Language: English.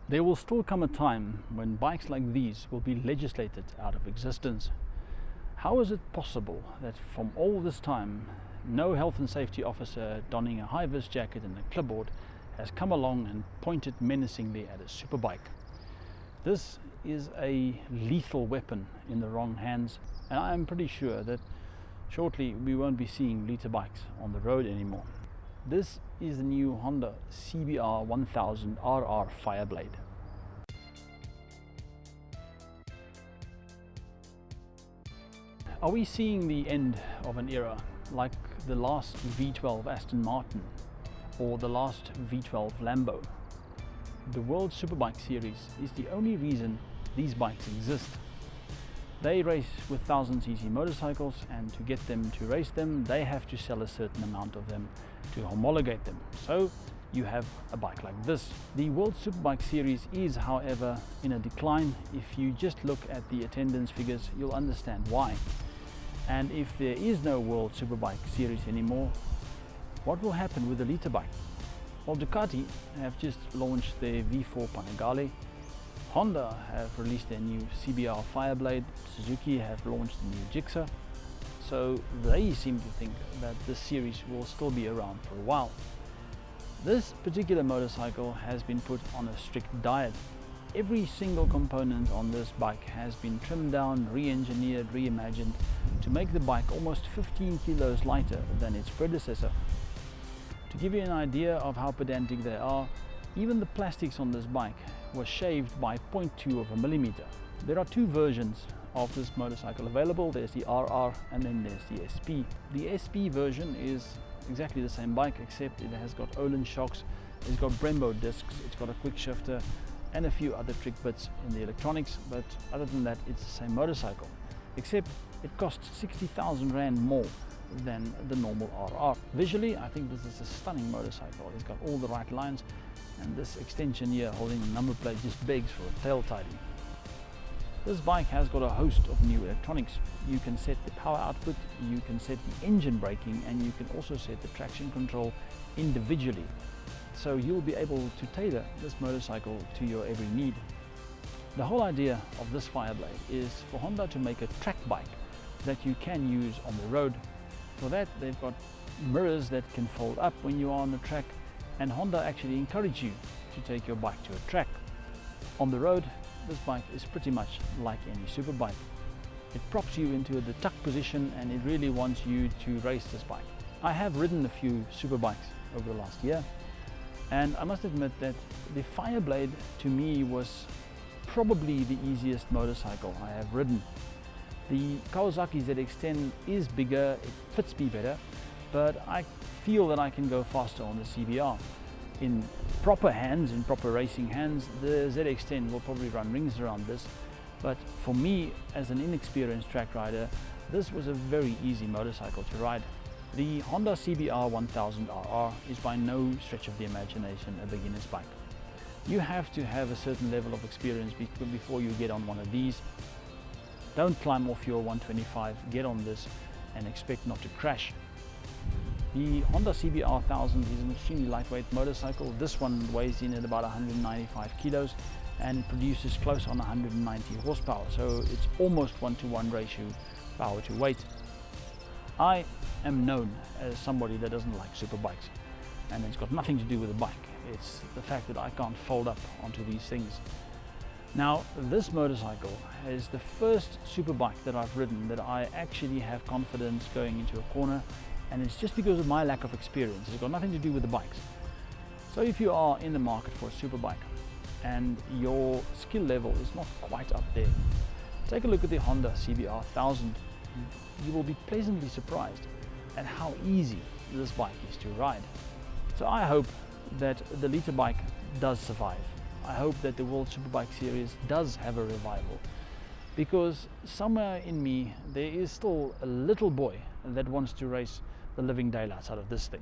There will still come a time when bikes like these will be legislated out of existence. How is it possible that from all this time, no health and safety officer donning a high-vis jacket and a clipboard has come along and pointed menacingly at a superbike? This is a lethal weapon in the wrong hands, and I am pretty sure that shortly we won't be seeing liter bikes on the road anymore. This is the new Honda CBR1000RR Fireblade. Are we seeing the end of an era like the last V12 Aston Martin or the last V12 Lambo? The World Superbike Series is the only reason these bikes exist. They race with 1000cc motorcycles, and to get them to race them, they have to sell a certain amount of them to homologate them. So you have a bike like this. The World Superbike Series is, however, in a decline. If you just look at the attendance figures, you'll understand why. And if there is no World Superbike Series anymore, what will happen with the liter bike? Well, Ducati have just launched their V4 Panigale. Honda have released their new CBR Fireblade. Suzuki have launched the new Gixxer. So they seem to think that this series will still be around for a while. This particular motorcycle has been put on a strict diet. Every single component on this bike has been trimmed down, re-engineered, reimagined to make the bike almost 15 kilos lighter than its predecessor. To give you an idea of how pedantic they are, even the plastics on this bike was shaved by 0.2 of a millimeter. There are two versions of this motorcycle available. There's the RR and then there's the SP. The SP version is exactly the same bike, except it has got Olin shocks, it's got Brembo discs, it's got a quick shifter and a few other trick bits in the electronics, but other than that it's the same motorcycle, except it costs 60,000 Rand more than the normal RR. Visually, I think this is a stunning motorcycle. It's got all the right lines, and this extension here holding the number plate just begs for a tail tidy. This bike has got a host of new electronics. You can set the power output, you can set the engine braking, and you can also set the traction control individually. So you'll be able to tailor this motorcycle to your every need. The whole idea of this Fireblade is for Honda to make a track bike that you can use on the road. For that, they've got mirrors that can fold up when you are on the track, and Honda actually encourage you to take your bike to a track. On the road, this bike is pretty much like any superbike. It props you into the tuck position, and it really wants you to race this bike. I have ridden a few superbikes over the last year, and I must admit that the Fireblade to me was probably the easiest motorcycle I have ridden. The Kawasaki ZX-10 is bigger, it fits me better, but I feel that I can go faster on the CBR. In proper hands, in proper racing hands, the ZX-10 will probably run rings around this, but for me as an inexperienced track rider, this was a very easy motorcycle to ride. The Honda CBR1000RR is by no stretch of the imagination a beginner's bike. You have to have a certain level of experience before you get on one of these. Don't climb off your 125, get on this and expect not to crash. The Honda CBR1000 is an extremely lightweight motorcycle. This one weighs in at about 195 kilos and it produces close on 190 horsepower, so it's almost 1-to-1 ratio power to weight. I am known as somebody that doesn't like superbikes, and it's got nothing to do with the bike. It's the fact that I can't fold up onto these things. Now, this motorcycle is the first superbike that I've ridden that I actually have confidence going into a corner, and it's just because of my lack of experience. It's got nothing to do with the bikes. So if you are in the market for a superbike and your skill level is not quite up there, take a look at the Honda CBR1000. You will be pleasantly surprised at how easy this bike is to ride. So I hope that the liter bike does survive. I hope that the World Superbike Series does have a revival, because somewhere in me there is still a little boy that wants to race the living daylights out of this thing.